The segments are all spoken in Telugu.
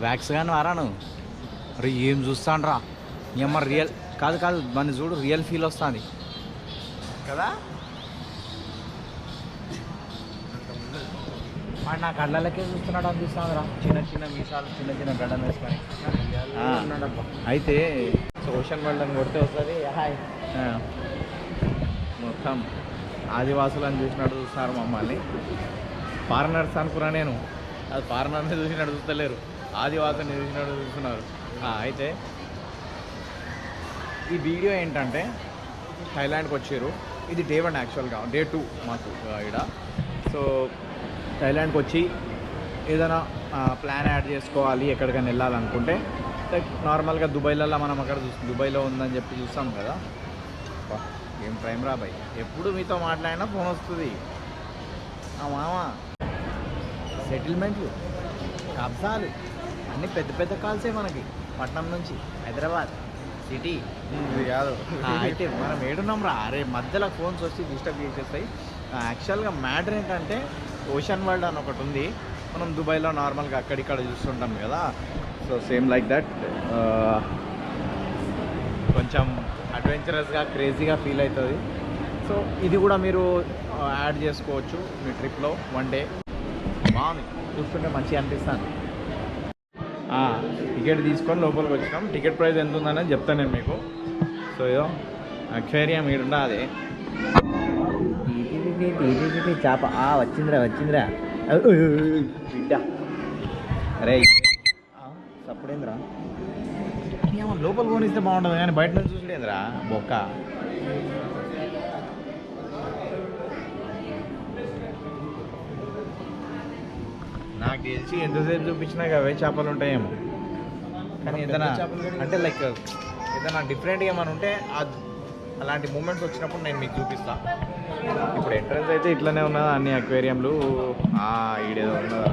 వ్యాక్స్ కానీ వారాను అరే ఏం చూస్తాను రా ఏమో రియల్ కాదు కాదు మన చూడు రియల్ ఫీల్ వస్తుంది కదా. వాడు నా కళ్ళలకే చూస్తున్నాడు అనిపిస్తుంది రా, చిన్న చిన్న మీసాలు చిన్న చిన్న గడ్డలు వేసుకొని. అయితే ఓషన్ వరల్డ్ అని కొడితే వస్తుంది హాయ్ మొత్తం ఆదివాసులను చూసినట్టు చూస్తున్నారు మమ్మల్ని. ఫారినర్స్ అనుకున్నా నేను, అది ఫారినర్ని చూసినట్టు చూస్తలేరు, ఆదివాసుని చూసినట్టు చూస్తున్నారు. అయితే ఈ వీడియో ఏంటంటే థైలాండ్కి వచ్చారు, ఇది డే 1 యాక్చువల్గా, డే 2 మాకు ఇక్కడ. సో థైలాండ్కి వచ్చి ఏదైనా ప్లాన్ యాడ్ చేసుకోవాలి, ఎక్కడికైనా వెళ్ళాలనుకుంటే లైక్ నార్మల్గా దుబాయ్లలో మనం అక్కడ దుబాయ్లో ఉందని చెప్పి చూస్తాం కదా. ఏం ప్రైమ్ రా బాయ్, ఎప్పుడు మీతో మాట్లాడినా ఫోన్ వస్తుంది. మామ సెటిల్మెంట్లు కబ్జాలు అన్నీ పెద్ద పెద్ద కాల్సే మనకి, పట్నం నుంచి హైదరాబాద్ సిటీ కాదు. అయితే మనం ఏడున్నాం రా, అరే మధ్యలో ఫోన్స్ వచ్చి డిస్టర్బ్ చేసేస్తాయి. యాక్చువల్గా మ్యాటర్ ఏంటంటే ఓషన్ వరల్డ్ అని ఒకటి ఉంది, మనం దుబాయ్లో నార్మల్గా అక్కడిక్కడ చూస్తుంటాం కదా. సో సేమ్ లైక్ దట్, కొంచెం అడ్వెంచరస్గా క్రేజీగా ఫీల్ అవుతుంది. సో ఇది కూడా మీరు యాడ్ చేసుకోవచ్చు మీ ట్రిప్లో 1 డే. బాగుంది, చూస్తుంటే మంచిగా అనిపిస్తాను. టికెట్ తీసుకొని లోపలికి వచ్చినాం. టికెట్ ప్రైస్ ఎంత ఉందనేది చెప్తాను నేను మీకు. సో ఇదో అక్వేరియం ఈడుండా అదే చేప వచ్చిందిరా బిడ్డ. అరే సప్పుడేంద్రా, ఏమో లోపల కొనిస్తే బాగుంటుంది కానీ బయట నుంచి చూసుడేంద్రా బొక్క. నాకు తెలిసి ఎంతసేపు చూపించినా అవే చేపలు ఉంటాయేమో, కానీ ఏదైనా అంటే లైక్ ఏదైనా డిఫరెంట్గా ఏమైనా ఉంటే అలాంటి మూమెంట్స్ వచ్చినప్పుడు నేను మీకు చూపిస్తాను. ఇప్పుడు ఎంట్రన్స్ అయితే ఇట్లనే ఉన్నదా అన్ని అక్వేరియంలు, ఈడేదో ఉన్నదా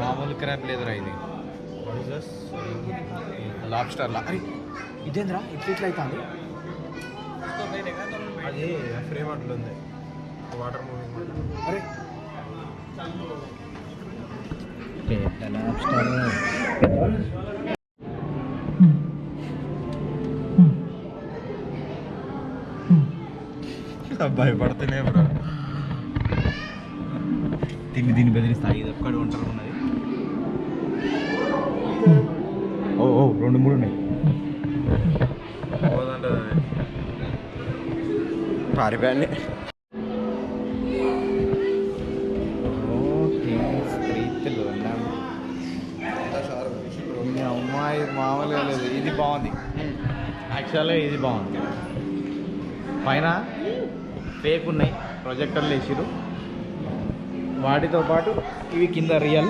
మామూలు క్రాప్ లేదురా, ఇది లాబ్స్టర్లా. అరే ఇదేంద్రా ఇట్లా అవుతుంది, అది ఫ్రేమ్ అట్లుంది వాటర్ మూవింగ్. అరే లాబ్స్టర్ భయపడుతూనే బ్రో, దీన్ని బెదిరిస్తా. ఇది ఒక్కడి ఒంటరి ఉన్నది. ఓ 2-3 ఉన్నాయి. పారిపోయాన్ని స్త్రీతులు అమ్మాయి మామూలుగా లేదు. ఇది బాగుంది యాక్చువల్గా, ఇది బాగుంది. పైన ఫేక్ ఉన్నాయి, ప్రొజెక్టర్లు వేసిరు, వాటితో పాటు ఇవి కింద రియల్.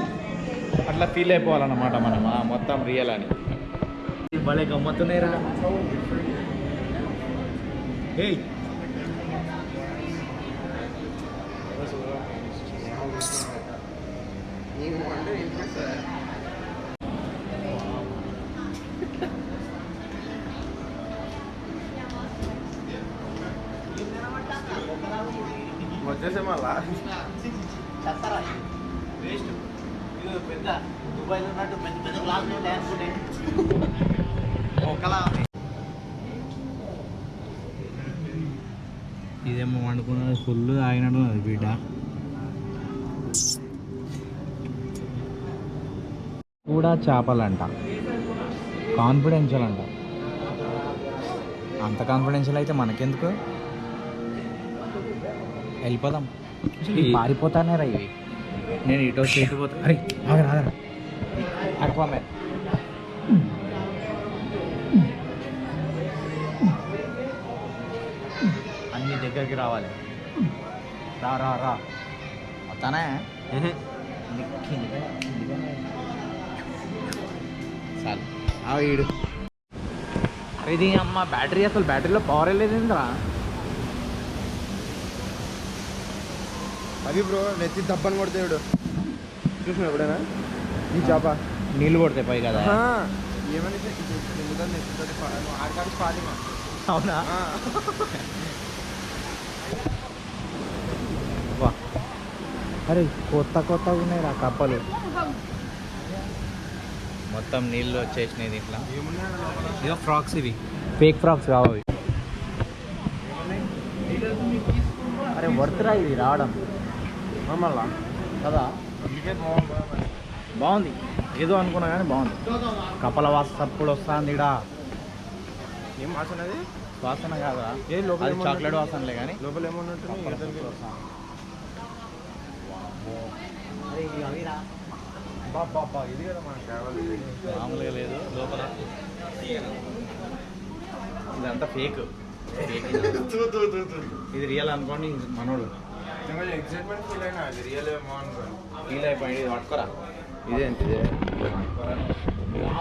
అట్లా ఫీల్ అయిపోవాలన్నమాట మనం మొత్తం రియల్ అని. భలే గమ్మత్తున్నాయి రా. వచ్చేసే మళ్ళా చెప్తారా వేస్ట్. ఇది పెద్ద దుబాయ్లో ఉన్నట్టు పెద్ద పెద్ద గ్లాసులు ఉంటాయి అనుకుంటే ఒకలా. ఇదేమో వండుకున్నది ఫుల్ ఆగినట్టు అది బిడ్డ. కూడా చేపలంట, కాన్ఫిడెన్షియల్ అంట. అంత కాన్ఫిడెన్షియల్ అయితే మనకెందుకు, వెళ్ళిపోదాం. పారిపోతానే రా ఇవి. నేను ఇటో చేసిపోతా. అరే ఆగరా అర్ఫామే. అన్ని దగ్గరికి రావాలి. రా వస్తానే చాలు. ఈడు ఇది అమ్మ బ్యాటరీ, అసలు బ్యాటరీలో పవర్ వెళ్ళేదిరా. అది బ్రో నెత్తి దబ్బని కొడితే చూసిన ఎప్పుడైనా ఈ చేప నీళ్ళు కొడితే పై కదా. ఏమని ఆడికాడి పాలి. అవునా? అరే కొత్తగా ఉన్నాయి రా కప్పలు. మొత్తం నీళ్ళు వచ్చేసినాయి దీంట్లో. ఇదో ఫ్రాక్స్, ఇవి ఫేక్ ఫ్రాక్స్ కావాలి. అరే వర్త్రా ఇది రావడం మళ్ళా కదా. బాగుంది, ఏదో అనుకున్నా కానీ బాగుంది. కప్పల వాసన సప్పుడు వస్తుంది ఇడా. ఏం వాసన అది? వాసన కాదా, ఏ లోపల అది చాక్లెట్ వాసనలే కానీ లోపల ఏమన్నట్టు ఇది కదా మనకు కావాలి. మామూలుగా లేదు లోపల. ఇదంతా ఫేక్. ఇది రియల్ అనుకోండి మనోడు. ఎక్సైట్మెంట్ ఫీల్ అయినా అది రియల్ ఏమో అనుకోండి. ఫీల్ అయిపోయింది. ఇది పట్టుకోరా. ఇదేంటి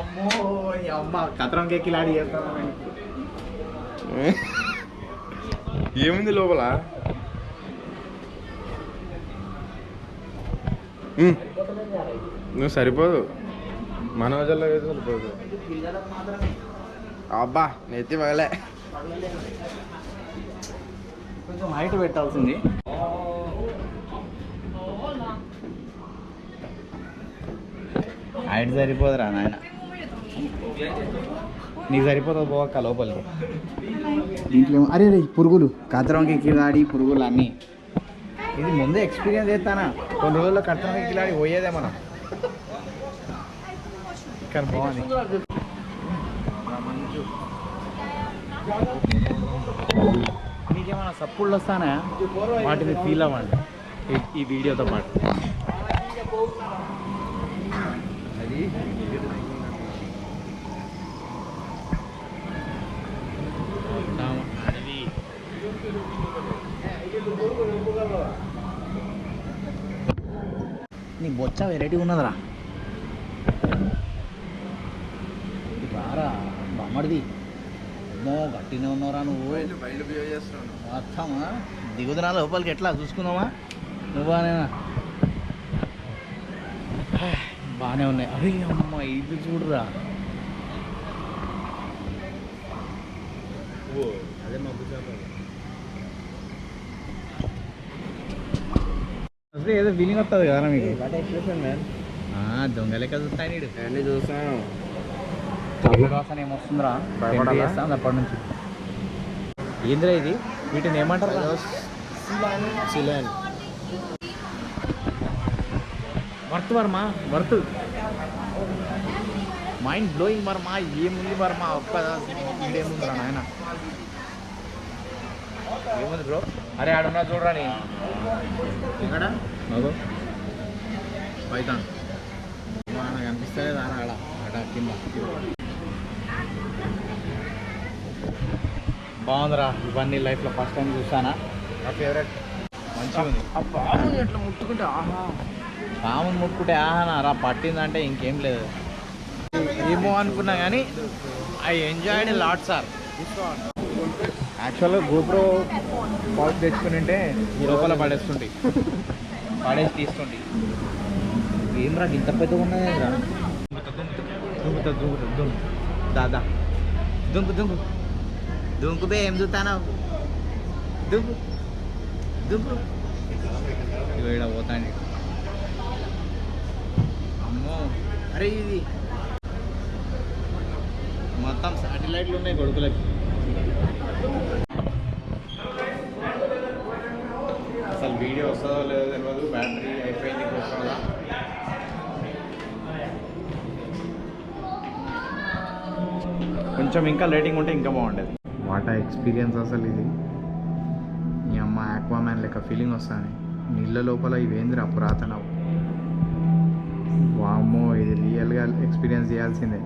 అమ్మో అమ్మ కతరం కేకిలాడి చేస్తాను. ఏముంది లోపల? నువ్వు సరిపోదు, మనోజల్లో వేసి సరిపోదు. అబ్బా నెత్తి పగలే. కొంచెం హైట్ పెట్టాల్సింది. హైట్ సరిపోదురా నాయన, నీకు సరిపోతుంది పోవక్క లోపలికి. దీంట్లో అరే రే పురుగులు, కతరంకి కిలాడి పురుగులు అన్నీ. ఇది ముందే ఎక్స్పీరియన్స్ చేస్తానా, కొన్ని రోజుల్లో కతరంకి కిలాడి పోయేదే మనం. కానీ బాగుంది. మీకేమైనా సప్పుళ్ళు వస్తానా వాటిని ఫీల్ అవ్వండి ఈ వీడియోతో పాటు. అది నీ బొచ్చ వెరైటీ ఉన్నదిరా. ఇది బారా బొమ్మడిది. అమ్మో గట్టినే ఉన్నారా నువ్వు. బయలు బిహేవ్ చేస్తున్నాను. మొత్తమా దిగుదరా లోపలికి, ఎట్లా చూసుకుందామా? నువ్వునేనా బాగానే ఉన్నాయి. అరే అమ్మ ఇది చూడరా. అదే మబ్బు అసలు ఏదో ఫీలింగ్ వస్తుంది కదా మీకు. Expression man. దొంగ లెక్క చూస్తాయి నీడు. అన్నీ చూస్తాను. చాక్లెట్ వాసన ఏమొస్తుందిరా, భయపడాలా? చేస్తాను అప్పటి నుంచి. ఏంద్రా ఇది, వీటిని ఏమంటారు? సిలాన్. Worth Varma, worth mind blowing Varma. ఏముంది వర్మ, ఒక్క ఏముందిరా నాయన, ఏముంది బ్రో? అరే ఆడున్నా చూడరా నీ ఎక్కడ మగో పైతాన్ నాకు అనిపిస్తలేదు. ఆడ ఆడ కింద బాగుందిరా. ఇవన్నీ లైఫ్లో ఫస్ట్ టైం చూసానా. నా ఫేవరెట్. మంచిగా ఉంది. ఆ పాము ఎట్లా ముట్టుకుంటే ఆహా. పాముని ముట్టుకుంటే ఆహానా రా, పట్టిందంటే ఇంకేం లేదు. ఏమో అనుకున్నా కానీ ఐ ఎంజాయ్డ్ లాట్ సార్. యాక్చువల్గా గోప్రో పౌచ్ తెచ్చుకుని ఉంటే లోపల పడేస్తుంటే పడేసి తీస్తుంటే. ఏం రా ఇంత పెద్దగా ఉన్నది రా. దుంకుతా దుంకుతా దుంకు దాదా దుంకు దుంకు దుంకు బే. ఏం చూస్తానా దుంకు దుంకు. ఇగో ఇక్కడ పోతాండి. అమ్మో అరే ఇది మొత్తం శాటిలైట్లు ఉన్నాయి కొడుకులకి. అసలు వీడియో వస్తుందో లేదో తెలియదు. బ్యాటరీ అయిపోయింది గోప్రోలో. కొంచెం ఇంకా లైటింగ్ ఉంటే ఇంకా బాగుండేది. వాట్ ఎక్స్పీరియన్స్ అసలు ఇది. మీ అమ్మ ఆక్వామ్యాన్ లెక్క ఫీలింగ్ వస్తుంది. నీళ్ళ లోపల ఇవేంద్రా పురాతన. వామ్మో ఇది రియల్గా ఎక్స్పీరియన్స్ చేయాల్సిందే.